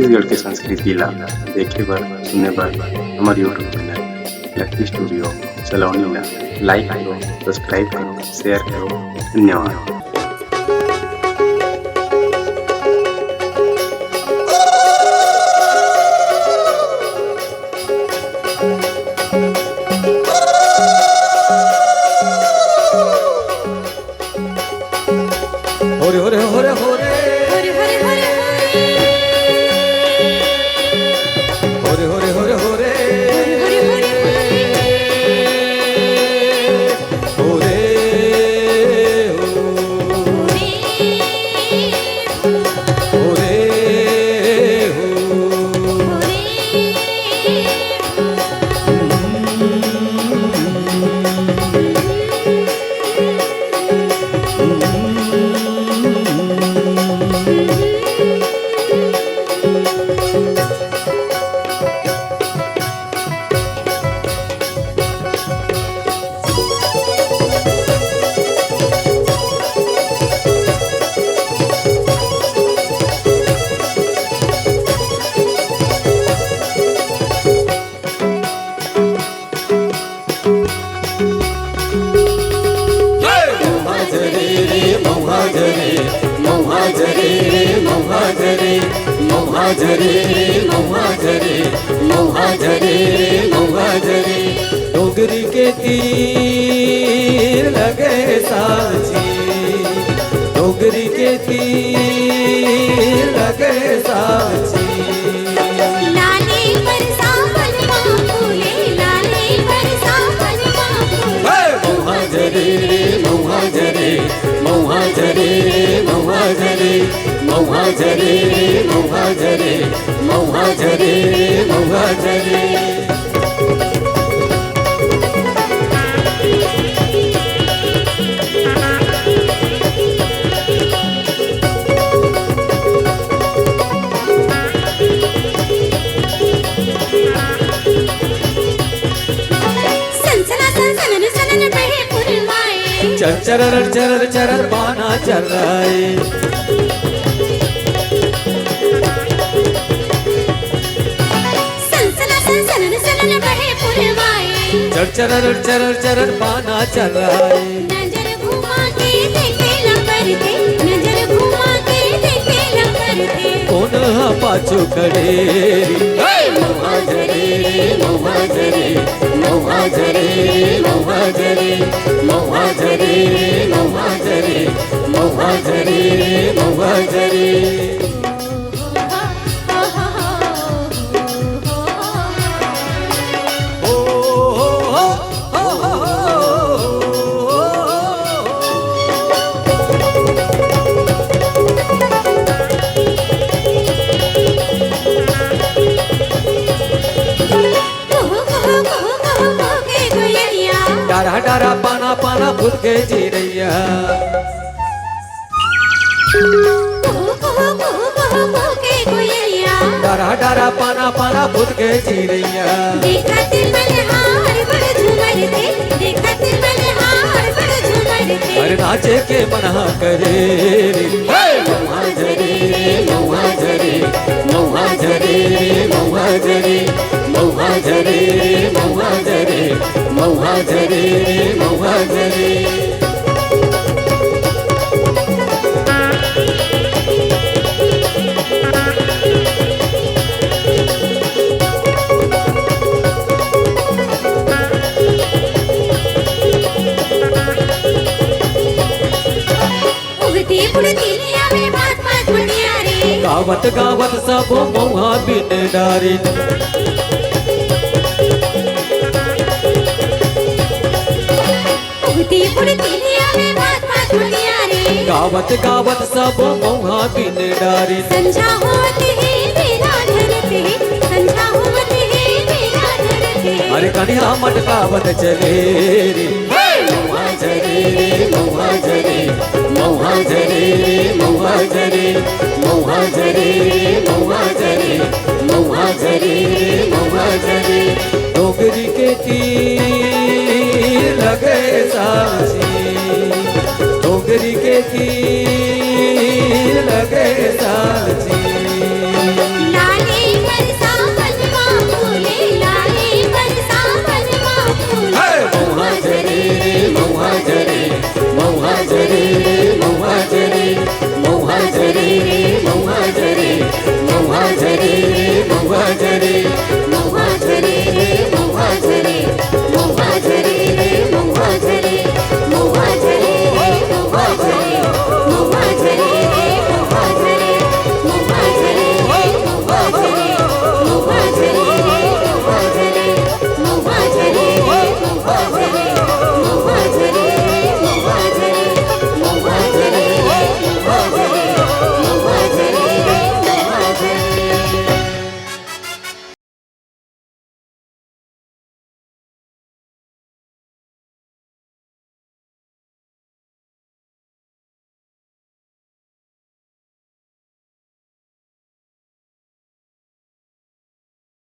छत्तीसगढ़ के संस्कृति ला देखे बर सुने बर हमारे यूट्यूब चैनल लकी स्टूडियो सलोनी ला लाइक करो, सब्सक्राइब करो, शेयर करो। धन्यवाद। होरे होरे होरे होरे होरे होरे होरे होरे होरे होरे होरे होरे होरे होरे डोगरी के तीर लगे साची, डोगरी के तीर लगे साची। लाले बरसा बनवा फूले, लाले बरसा बनवा फूले। मौहा जरे मौहा जरे मौहा जरे मौहा जरे मौहा जरे मौहा जरे मौहा जरे मौहा जरे। सनसना सनसन सनन बहे पुरवाए। चर चरर चरर चरर पाना चल रहा है। सनसना सनसन सनन बहे पुरवाए। चर चरर चरर चरर पाना चल रहा है। नजर घुमा के देखे लंबर थे, नजर घुमा के देखे लंबर थे। कौन हा पाछू खड़े मौहा जरे मौहा जरे मौहा जरे मौहा जरे मौहा जरे मौहा जरे मौहा जरे मौहा जरे। डारा डारा पाना पाना खुद के जी रैया। डारा डारा पाना पाना खुद के जी रैया। देखा तिरमलहार बड़ झूमर थे, देखा तिरमलहार बड़ झूमर थे। अरे नाचे के मना करे मौहा जरे मौहा जरे मौहा जरे मौहा जरे मौहा जरे मौहा जरे मौहा जरे मौहा जरे। उगती पुड़ती में बात बात बढ़िया रे। गावत गावत सब मौहा बिन डारी। उगती पुड़ती में बात बात बढ़िया रे। गावत गावत सब मौहा बिन डारी। संझा होते है मेरा धरते, संझा होते है मेरा धरते। अरे कन्या मटकावत चले रे मौहा जरे मौहा जरे मौहा जरे मौहा जरे मौहा जरे मौहा जरे मौहा जरे मौहा जरे। डोगरी के तीर लगे साची, डोगरी के तीर लगे साची। लाल झरे